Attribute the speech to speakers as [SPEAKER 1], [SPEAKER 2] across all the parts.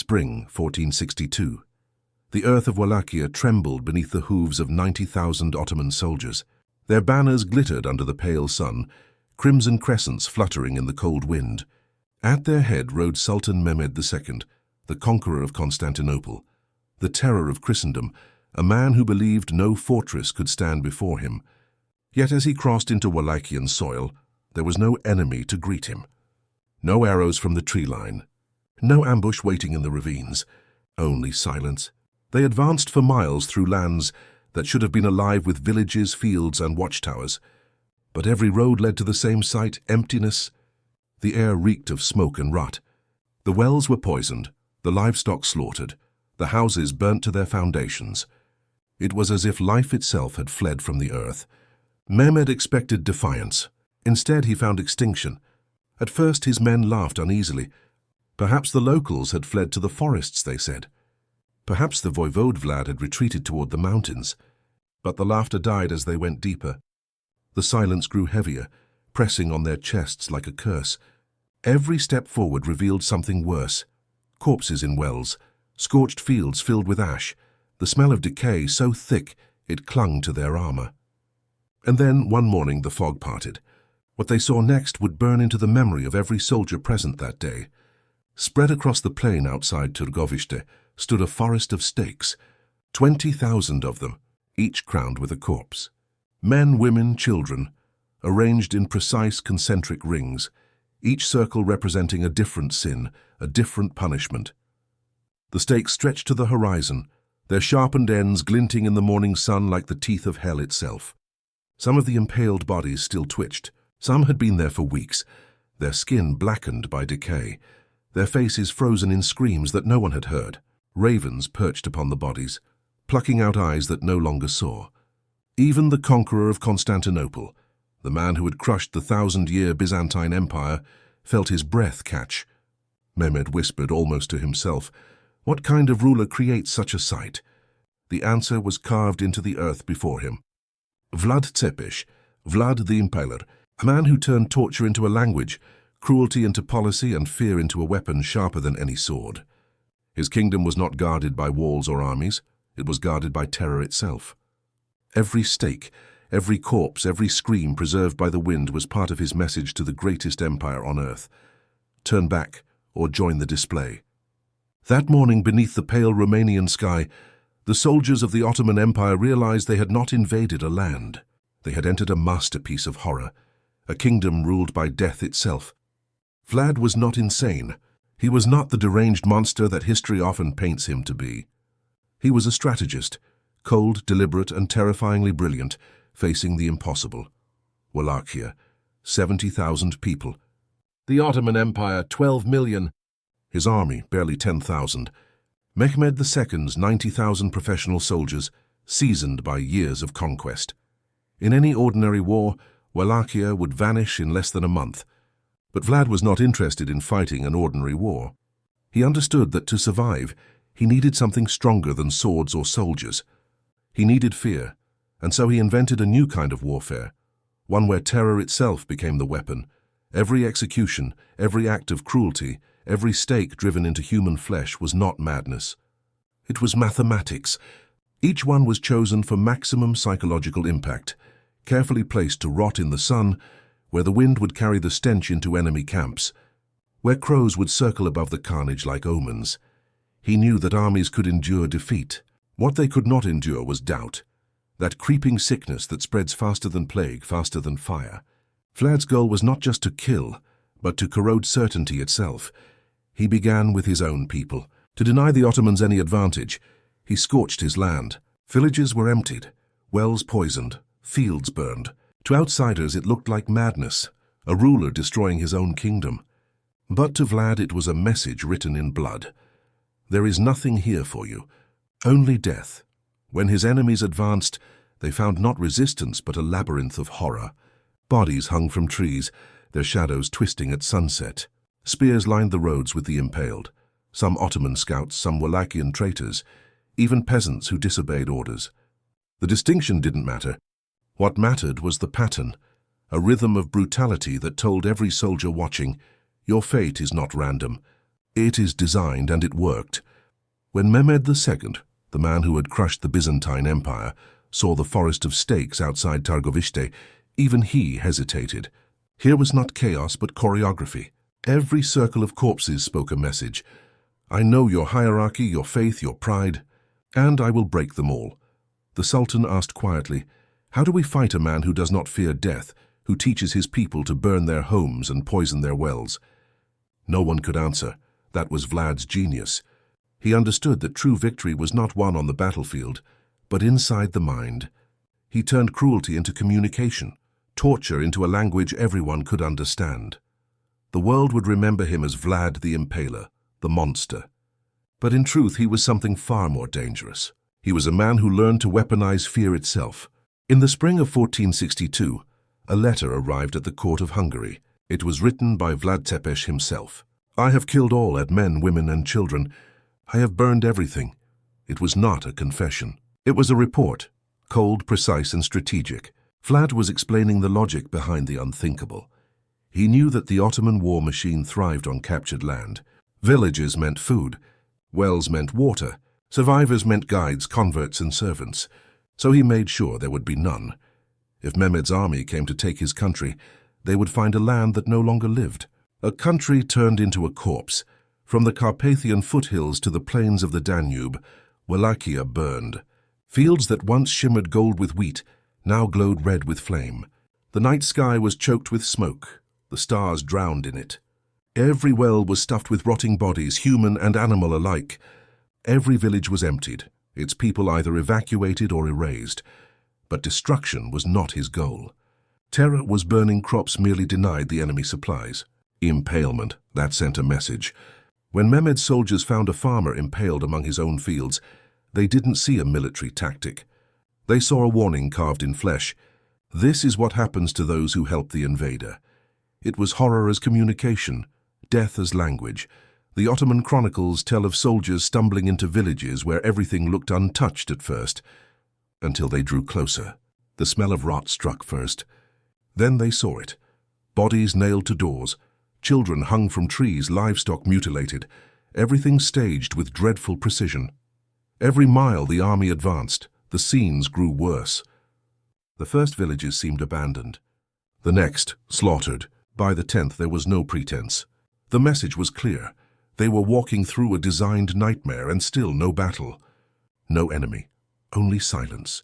[SPEAKER 1] Spring, 1462. The earth of Wallachia trembled beneath the hooves of 90,000 Ottoman soldiers. Their banners glittered under the pale sun, crimson crescents fluttering in the cold wind. At their head rode Sultan Mehmed II, the conqueror of Constantinople, the terror of Christendom, a man who believed no fortress could stand before him. Yet as he crossed into Wallachian soil, there was no enemy to greet him. No arrows from the tree line, no ambush waiting in the ravines, only silence. They advanced for miles through lands that should have been alive with villages, fields, and watchtowers. But every road led to the same site, emptiness. The air reeked of smoke and rot. The wells were poisoned, the livestock slaughtered, the houses burnt to their foundations. It was as if life itself had fled from the earth. Mehmed expected defiance. Instead, he found extinction. At first, his men laughed uneasily. Perhaps the locals had fled to the forests, they said. Perhaps the voivode Vlad had retreated toward the mountains. But the laughter died as they went deeper. The silence grew heavier, pressing on their chests like a curse. Every step forward revealed something worse. Corpses in wells, scorched fields filled with ash, the smell of decay so thick it clung to their armor. And then, one morning, the fog parted. What they saw next would burn into the memory of every soldier present that day. Spread across the plain outside Târgoviște stood a forest of stakes, 20,000 of them, each crowned with a corpse. Men, women, children, arranged in precise concentric rings, each circle representing a different sin, a different punishment. The stakes stretched to the horizon, their sharpened ends glinting in the morning sun like the teeth of hell itself. Some of the impaled bodies still twitched. Some had been there for weeks, their skin blackened by decay, their faces frozen in screams that no one had heard. Ravens perched upon the bodies, plucking out eyes that no longer saw. Even the conqueror of Constantinople, the man who had crushed the 1,000-year Byzantine Empire, felt his breath catch. Mehmed whispered almost to himself, "What kind of ruler creates such a sight?" The answer was carved into the earth before him. Vlad Tepes, Vlad the Impaler, a man who turned torture into a language, cruelty into policy, and fear into a weapon sharper than any sword. His kingdom was not guarded by walls or armies, it was guarded by terror itself. Every stake, every corpse, every scream preserved by the wind was part of his message to the greatest empire on earth. Turn back, or join the display. That morning, beneath the pale Romanian sky, the soldiers of the Ottoman Empire realized they had not invaded a land. They had entered a masterpiece of horror, a kingdom ruled by death itself. Vlad was not insane. He was not the deranged monster that history often paints him to be. He was a strategist, cold, deliberate, and terrifyingly brilliant, facing the impossible. Wallachia, 70,000 people. The Ottoman Empire, 12 million. His army, barely 10,000. Mehmed II's 90,000 professional soldiers, seasoned by years of conquest. In any ordinary war, Wallachia would vanish in less than a month. But Vlad was not interested in fighting an ordinary war. He understood that to survive, he needed something stronger than swords or soldiers. He needed fear, and so he invented a new kind of warfare, one where terror itself became the weapon. Every execution, every act of cruelty, every stake driven into human flesh was not madness. It was mathematics. Each one was chosen for maximum psychological impact, carefully placed to rot in the sun, where the wind would carry the stench into enemy camps, where crows would circle above the carnage like omens. He knew that armies could endure defeat. What they could not endure was doubt, that creeping sickness that spreads faster than plague, faster than fire. Vlad's goal was not just to kill, but to corrode certainty itself. He began with his own people. To deny the Ottomans any advantage, he scorched his land. Villages were emptied, wells poisoned, fields burned. To outsiders it looked like madness, a ruler destroying his own kingdom. But to Vlad it was a message written in blood. There is nothing here for you, only death. When his enemies advanced, they found not resistance but a labyrinth of horror. Bodies hung from trees, their shadows twisting at sunset. Spears lined the roads with the impaled. Some Ottoman scouts, some Wallachian traitors, even peasants who disobeyed orders. The distinction didn't matter. What mattered was the pattern, a rhythm of brutality that told every soldier watching, your fate is not random. It is designed and it worked. When Mehmed II, the man who had crushed the Byzantine Empire, saw the forest of stakes outside Târgoviște, even he hesitated. Here was not chaos but choreography. Every circle of corpses spoke a message. I know your hierarchy, your faith, your pride, and I will break them all. The Sultan asked quietly, how do we fight a man who does not fear death, who teaches his people to burn their homes and poison their wells? No one could answer. That was Vlad's genius. He understood that true victory was not won on the battlefield, but inside the mind. He turned cruelty into communication, torture into a language everyone could understand. The world would remember him as Vlad the Impaler, the monster. But in truth, he was something far more dangerous. He was a man who learned to weaponize fear itself. In the spring of 1462, a letter arrived at the court of Hungary. It was written by Vlad Tepes himself. I have killed all, at men, women, and children. I have burned everything. It was not a confession. It was a report, cold, precise, and strategic. Vlad was explaining the logic behind the unthinkable. He knew that the Ottoman war machine thrived on captured land. Villages meant food. Wells meant water. Survivors meant guides, converts, and servants. So he made sure there would be none. If Mehmed's army came to take his country, they would find a land that no longer lived. A country turned into a corpse. From the Carpathian foothills to the plains of the Danube, Wallachia burned. Fields that once shimmered gold with wheat now glowed red with flame. The night sky was choked with smoke. The stars drowned in it. Every well was stuffed with rotting bodies, human and animal alike. Every village was emptied, its people either evacuated or erased. But destruction was not his goal. Terror was burning crops merely denied the enemy supplies. Impalement, that sent a message. When Mehmed's soldiers found a farmer impaled among his own fields, they didn't see a military tactic. They saw a warning carved in flesh. This is what happens to those who help the invader. It was horror as communication, death as language. The Ottoman chronicles tell of soldiers stumbling into villages where everything looked untouched at first, until they drew closer. The smell of rot struck first. Then they saw it. Bodies nailed to doors, children hung from trees, livestock mutilated, everything staged with dreadful precision. Every mile the army advanced, the scenes grew worse. The first villages seemed abandoned. The next, slaughtered. By the 10th, there was no pretense. The message was clear. They were walking through a designed nightmare and still no battle. No enemy, only silence.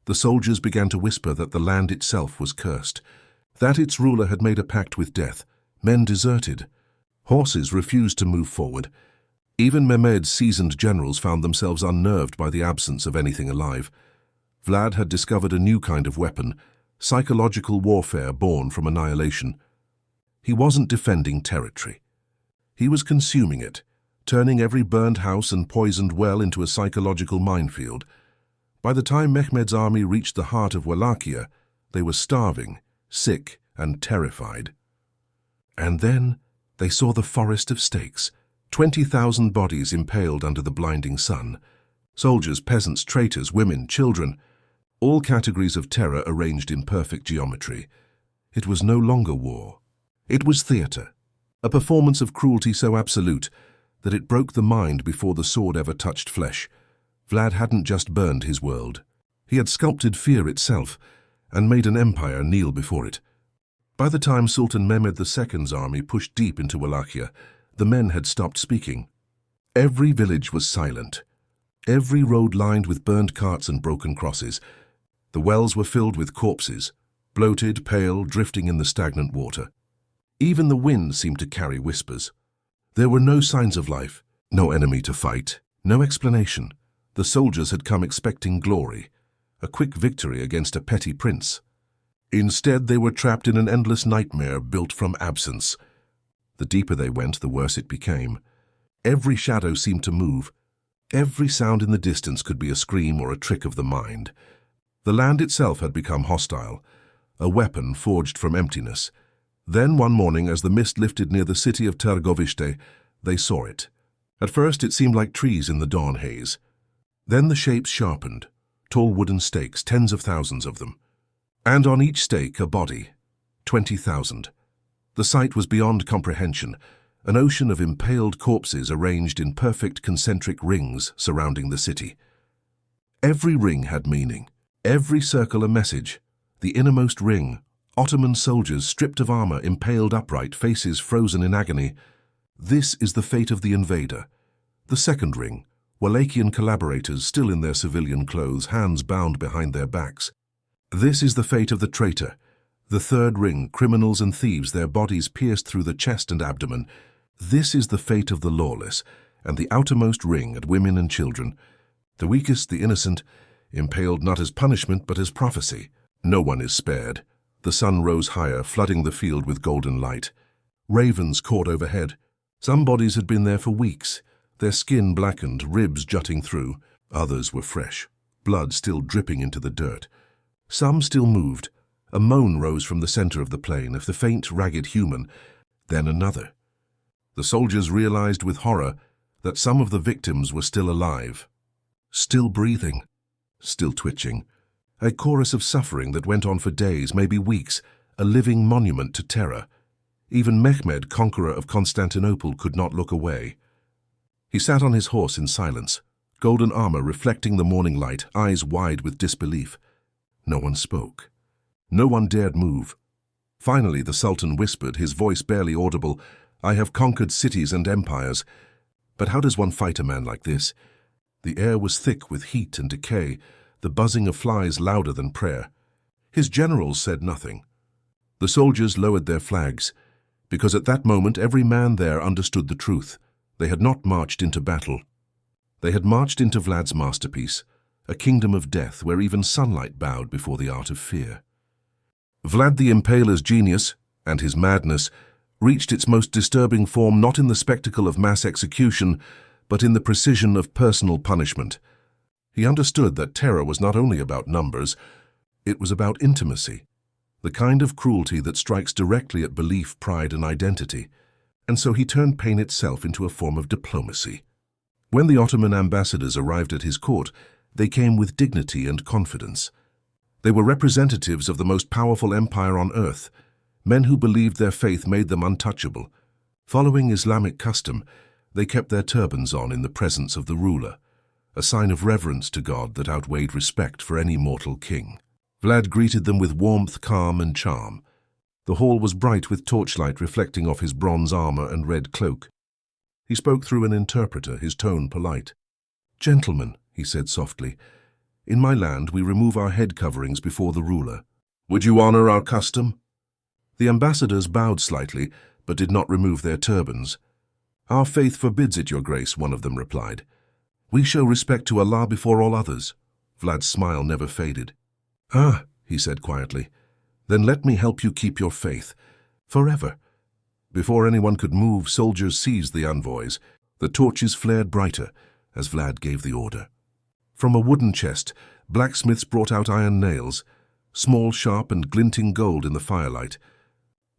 [SPEAKER 1] The soldiers began to whisper that the land itself was cursed, that its ruler had made a pact with death. Men deserted. Horses refused to move forward. Even Mehmed's seasoned generals found themselves unnerved by the absence of anything alive. Vlad had discovered a new kind of weapon, psychological warfare born from annihilation. He wasn't defending territory. He was consuming it, turning every burned house and poisoned well into a psychological minefield. By the time Mehmed's army reached the heart of Wallachia, they were starving, sick, and terrified. And then they saw the forest of stakes, 20,000 bodies impaled under the blinding sun. Soldiers, peasants, traitors, women, children, all categories of terror arranged in perfect geometry. It was no longer war. It was theater, a performance of cruelty so absolute that it broke the mind before the sword ever touched flesh. Vlad hadn't just burned his world. He had sculpted fear itself and made an empire kneel before it. By the time Sultan Mehmed II's army pushed deep into Wallachia, the men had stopped speaking. Every village was silent. Every road lined with burned carts and broken crosses. The wells were filled with corpses, bloated, pale, drifting in the stagnant water. Even the wind seemed to carry whispers. There were no signs of life, no enemy to fight, no explanation. The soldiers had come expecting glory, a quick victory against a petty prince. Instead, they were trapped in an endless nightmare built from absence. The deeper they went, the worse it became. Every shadow seemed to move. Every sound in the distance could be a scream or a trick of the mind. The land itself had become hostile, a weapon forged from emptiness. Then one morning, as the mist lifted near the city of Târgoviște, they saw it. At first it seemed like trees in the dawn haze. Then the shapes sharpened, tall wooden stakes, tens of thousands of them. And on each stake a body, 20,000. The sight was beyond comprehension, an ocean of impaled corpses arranged in perfect concentric rings surrounding the city. Every ring had meaning, every circle a message. The innermost ring, Ottoman soldiers stripped of armor, impaled upright, faces frozen in agony. This is the fate of the invader. The second ring, Wallachian collaborators still in their civilian clothes, hands bound behind their backs. This is the fate of the traitor. The third ring, criminals and thieves, their bodies pierced through the chest and abdomen. This is the fate of the lawless, and the outermost ring at women and children. The weakest, the innocent, impaled not as punishment but as prophecy. No one is spared. The sun rose higher, flooding the field with golden light. Ravens cawed overhead. Some bodies had been there for weeks, their skin blackened, ribs jutting through. Others were fresh, blood still dripping into the dirt. Some still moved. A moan rose from the center of the plain, of the faint, ragged human. Then another. The soldiers realized with horror that some of the victims were still alive, still breathing, still twitching. A chorus of suffering that went on for days, maybe weeks, a living monument to terror. Even Mehmed, conqueror of Constantinople, could not look away. He sat on his horse in silence, golden armor reflecting the morning light, eyes wide with disbelief. No one spoke. No one dared move. Finally, the Sultan whispered, his voice barely audible, "I have conquered cities and empires. But how does one fight a man like this?" The air was thick with heat and decay, the buzzing of flies louder than prayer. His generals said nothing. The soldiers lowered their flags, because at that moment every man there understood the truth. They had not marched into battle. They had marched into Vlad's masterpiece, a kingdom of death where even sunlight bowed before the art of fear. Vlad the Impaler's genius, and his madness, reached its most disturbing form not in the spectacle of mass execution, but in the precision of personal punishment. He understood that terror was not only about numbers, it was about intimacy, the kind of cruelty that strikes directly at belief, pride, and identity. And so he turned pain itself into a form of diplomacy. When the Ottoman ambassadors arrived at his court, they came with dignity and confidence. They were representatives of the most powerful empire on earth, men who believed their faith made them untouchable. Following Islamic custom, they kept their turbans on in the presence of the ruler, a sign of reverence to God that outweighed respect for any mortal king. Vlad greeted them with warmth, calm, and charm. The hall was bright with torchlight reflecting off his bronze armor and red cloak. He spoke through an interpreter, his tone polite. "Gentlemen," he said softly, "in my land we remove our head coverings before the ruler. Would you honor our custom?" The ambassadors bowed slightly, but did not remove their turbans. "Our faith forbids it, Your Grace," one of them replied. "We show respect to Allah before all others." Vlad's smile never faded. "Ah," he said quietly, "then let me help you keep your faith. Forever." Before anyone could move, soldiers seized the envoys. The torches flared brighter as Vlad gave the order. From a wooden chest, blacksmiths brought out iron nails, small, sharp, and glinting gold in the firelight.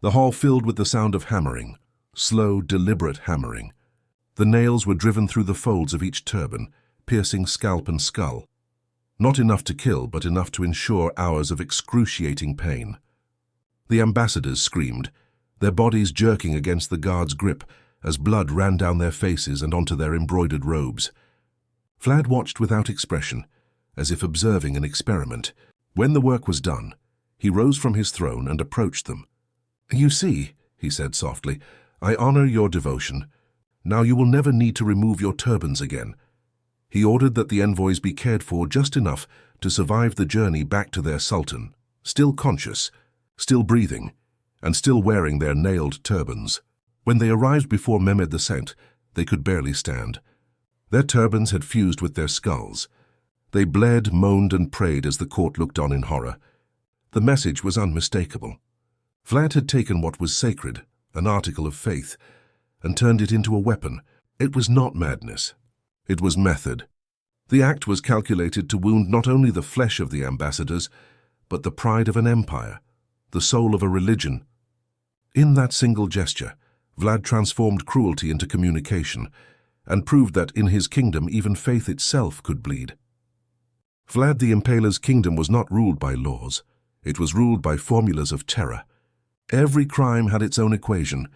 [SPEAKER 1] The hall filled with the sound of hammering, slow, deliberate hammering. The nails were driven through the folds of each turban, piercing scalp and skull. Not enough to kill, but enough to ensure hours of excruciating pain. The ambassadors screamed, their bodies jerking against the guards' grip as blood ran down their faces and onto their embroidered robes. Vlad watched without expression, as if observing an experiment. When the work was done, he rose from his throne and approached them. "You see," he said softly, "I honor your devotion. Now you will never need to remove your turbans again." He ordered that the envoys be cared for just enough to survive the journey back to their sultan, still conscious, still breathing, and still wearing their nailed turbans. When they arrived before Mehmed II, they could barely stand. Their turbans had fused with their skulls. They bled, moaned, and prayed as the court looked on in horror. The message was unmistakable. Vlad had taken what was sacred, an article of faith, and turned it into a weapon. It was not madness. It was method. The act was calculated to wound not only the flesh of the ambassadors, but the pride of an empire, the soul of a religion. In that single gesture, Vlad transformed cruelty into communication and proved that in his kingdom even faith itself could bleed. Vlad the Impaler's kingdom was not ruled by laws. It was ruled by formulas of terror. Every crime had its own equation,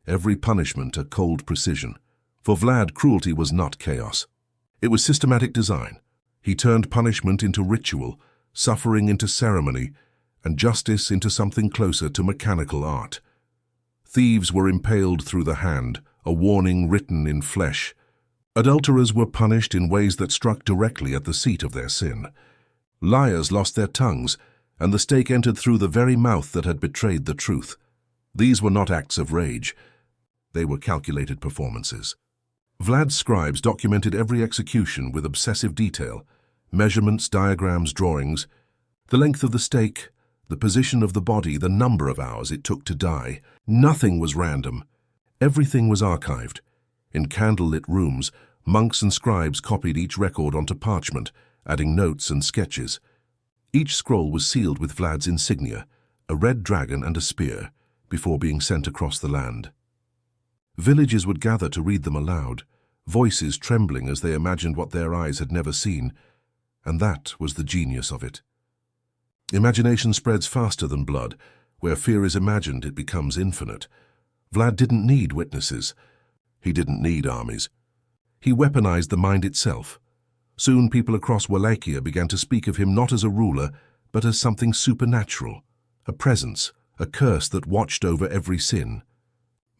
[SPEAKER 1] every punishment a cold precision. For Vlad, cruelty was not chaos. It was systematic design. He turned punishment into ritual, suffering into ceremony, and justice into something closer to mechanical art. Thieves were impaled through the hand, a warning written in flesh. Adulterers were punished in ways that struck directly at the seat of their sin. Liars lost their tongues, and the stake entered through the very mouth that had betrayed the truth. These were not acts of rage. They were calculated performances. Vlad's scribes documented every execution with obsessive detail: measurements, diagrams, drawings, the length of the stake, the position of the body, the number of hours it took to die. Nothing was random. Everything was archived. In candlelit rooms, monks and scribes copied each record onto parchment, adding notes and sketches. Each scroll was sealed with Vlad's insignia, a red dragon and a spear, before being sent across the land. Villages would gather to read them aloud, voices trembling as they imagined what their eyes had never seen, and that was the genius of it. Imagination spreads faster than blood. Where fear is imagined, it becomes infinite. Vlad didn't need witnesses. He didn't need armies. He weaponized the mind itself. Soon people across Wallachia began to speak of him not as a ruler, but as something supernatural, a presence, a curse that watched over every sin.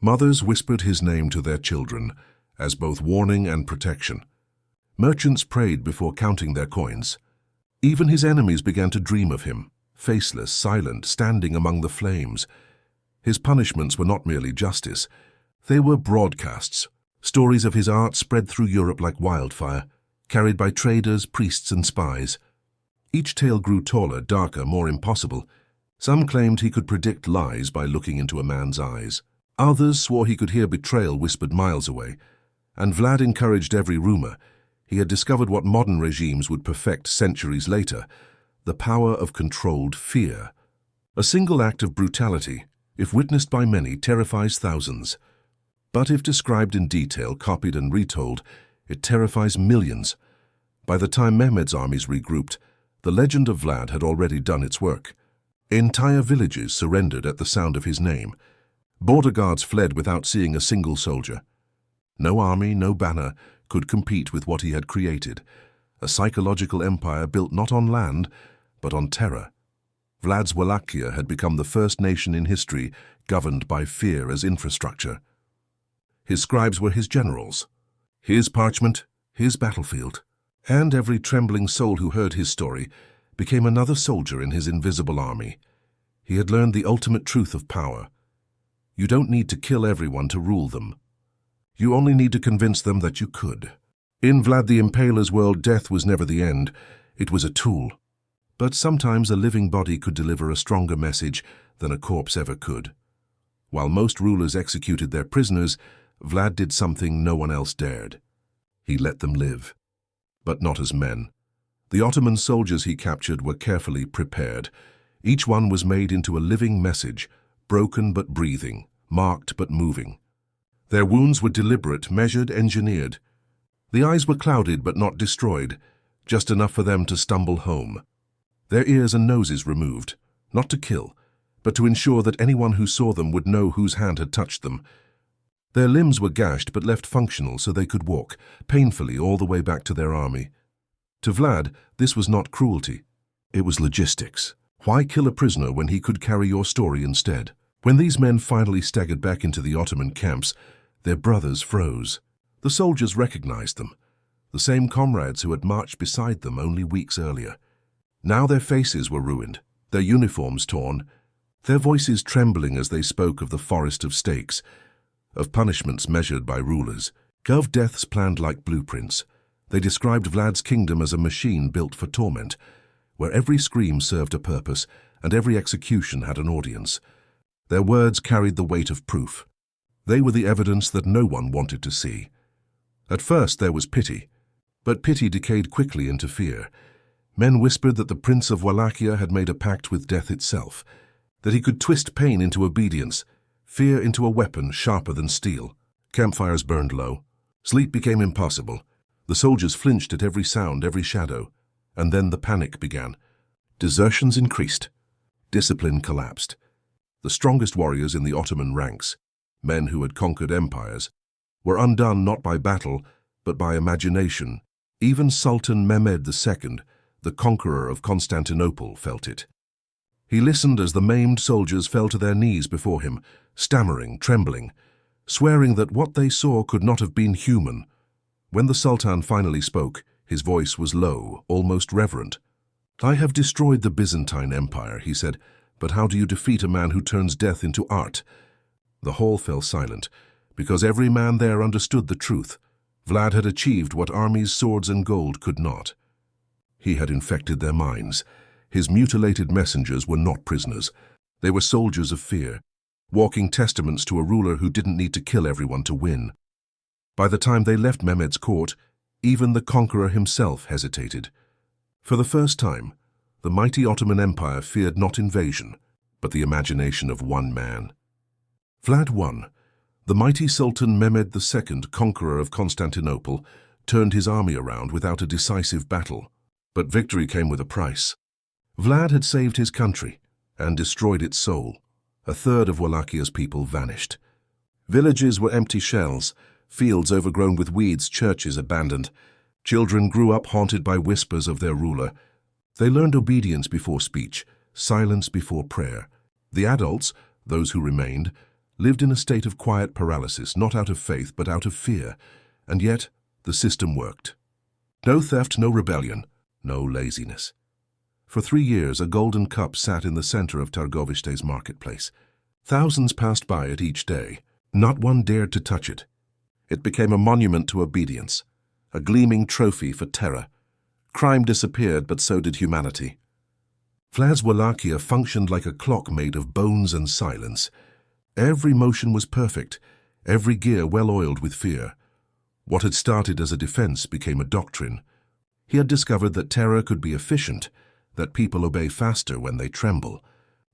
[SPEAKER 1] Mothers whispered his name to their children, as both warning and protection. Merchants prayed before counting their coins. Even his enemies began to dream of him, faceless, silent, standing among the flames. His punishments were not merely justice. They were broadcasts. Stories of his art spread through Europe like wildfire, carried by traders, priests, and spies. Each tale grew taller, darker, more impossible. Some claimed he could predict lies by looking into a man's eyes. Others swore he could hear betrayal whispered miles away. And Vlad encouraged every rumor. He had discovered what modern regimes would perfect centuries later: the power of controlled fear. A single act of brutality, if witnessed by many, terrifies thousands. But if described in detail, copied and retold, it terrifies millions. By the time Mehmed's armies regrouped, the legend of Vlad had already done its work. Entire villages surrendered at the sound of his name. Border guards fled without seeing a single soldier. No army, no banner could compete with what he had created, a psychological empire built not on land, but on terror. Vlad's Wallachia had become the first nation in history governed by fear as infrastructure. His scribes were his generals, his parchment, his battlefield, and every trembling soul who heard his story became another soldier in his invisible army. He had learned the ultimate truth of power. You don't need to kill everyone to rule them. You only need to convince them that you could. In Vlad the Impaler's world, death was never the end. It was a tool. But sometimes a living body could deliver a stronger message than a corpse ever could. While most rulers executed their prisoners, Vlad did something no one else dared. He let them live. But not as men. The Ottoman soldiers he captured were carefully prepared. Each one was made into a living message, broken but breathing, marked but moving. Their wounds were deliberate, measured, engineered. The eyes were clouded but not destroyed, just enough for them to stumble home. Their ears and noses removed, not to kill, but to ensure that anyone who saw them would know whose hand had touched them. Their limbs were gashed but left functional so they could walk, painfully, all the way back to their army. To Vlad, this was not cruelty. It was logistics. Why kill a prisoner when he could carry your story instead? When these men finally staggered back into the Ottoman camps, their brothers froze. The soldiers recognized them, the same comrades who had marched beside them only weeks earlier. Now their faces were ruined, their uniforms torn, their voices trembling as they spoke of the forest of stakes, of punishments measured by rulers, of deaths planned like blueprints. They described Vlad's kingdom as a machine built for torment, where every scream served a purpose and every execution had an audience. Their words carried the weight of proof. They were the evidence that no one wanted to see. At first there was pity, but pity decayed quickly into fear. Men whispered that the Prince of Wallachia had made a pact with death itself, that he could twist pain into obedience, fear into a weapon sharper than steel. Campfires burned low. Sleep became impossible. The soldiers flinched at every sound, every shadow. And then the panic began. Desertions increased. Discipline collapsed. The strongest warriors in the Ottoman ranks, men who had conquered empires, were undone not by battle, but by imagination. Even Sultan Mehmed II, the conqueror of Constantinople, felt it. He listened as the maimed soldiers fell to their knees before him, stammering, trembling, swearing that what they saw could not have been human. When the Sultan finally spoke, his voice was low, almost reverent. "I have destroyed the Byzantine Empire," he said, "but how do you defeat a man who turns death into art?" The hall fell silent, because every man there understood the truth. Vlad had achieved what armies, swords, and gold could not. He had infected their minds. His mutilated messengers were not prisoners. They were soldiers of fear, walking testaments to a ruler who didn't need to kill everyone to win. By the time they left Mehmed's court, even the conqueror himself hesitated. For the first time, the mighty Ottoman Empire feared not invasion, but the imagination of one man. Vlad won. The mighty Sultan Mehmed II, conqueror of Constantinople, turned his army around without a decisive battle. But victory came with a price. Vlad had saved his country and destroyed its soul. A third of Wallachhia's people vanished. Villages were empty shells, fields overgrown with weeds, churches abandoned. Children grew up haunted by whispers of their ruler. They learned obedience before speech, silence before prayer. The adults, those who remained, lived in a state of quiet paralysis, not out of faith but out of fear. And yet, the system worked. No theft, no rebellion, no laziness. For 3 years, a golden cup sat in the center of Targovishche's marketplace. Thousands passed by it each day. Not one dared to touch it. It became a monument to obedience, a gleaming trophy for terror. Crime disappeared, but so did humanity. Vlad's Wallachia functioned like a clock made of bones and silence. Every motion was perfect, every gear well-oiled with fear. What had started as a defense became a doctrine. He had discovered that terror could be efficient, that people obey faster when they tremble.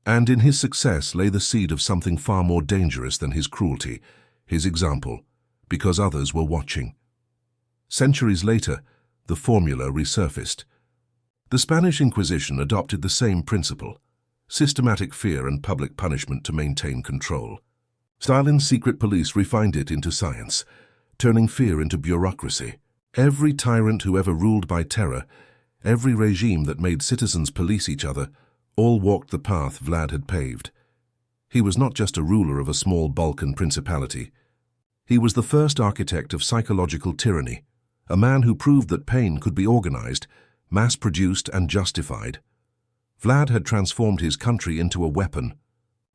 [SPEAKER 1] And in his success lay the seed of something far more dangerous than his cruelty, his example, because others were watching. Centuries later, the formula resurfaced. The Spanish Inquisition adopted the same principle: systematic fear and public punishment to maintain control. Stalin's secret police refined it into science, turning fear into bureaucracy. Every tyrant who ever ruled by terror, every regime that made citizens police each other, all walked the path Vlad had paved. He was not just a ruler of a small Balkan principality. He was the first architect of psychological tyranny, a man who proved that pain could be organized, mass-produced, and justified. Vlad had transformed his country into a weapon,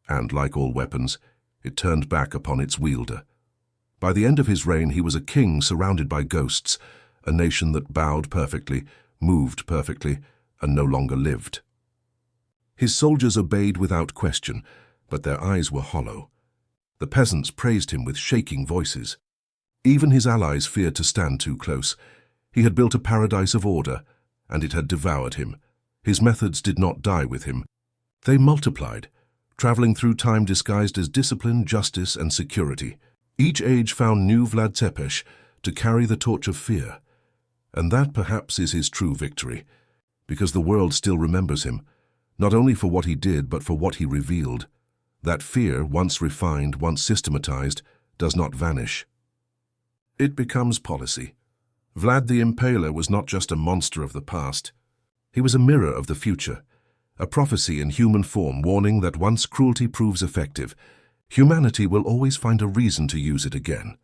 [SPEAKER 1] and like all weapons, it turned back upon its wielder. By the end of his reign, he was a king surrounded by ghosts, a nation that bowed perfectly, moved perfectly, and no longer lived. His soldiers obeyed without question, but their eyes were hollow. The peasants praised him with shaking voices. Even his allies feared to stand too close. He had built a paradise of order, and it had devoured him. His methods did not die with him. They multiplied, traveling through time disguised as discipline, justice, and security. Each age found new Vlad Tepes to carry the torch of fear. And that perhaps is his true victory, because the world still remembers him, not only for what he did, but for what he revealed. That fear, once refined, once systematized, does not vanish. It becomes policy. Vlad the Impaler was not just a monster of the past. He was a mirror of the future, a prophecy in human form warning that once cruelty proves effective, humanity will always find a reason to use it again.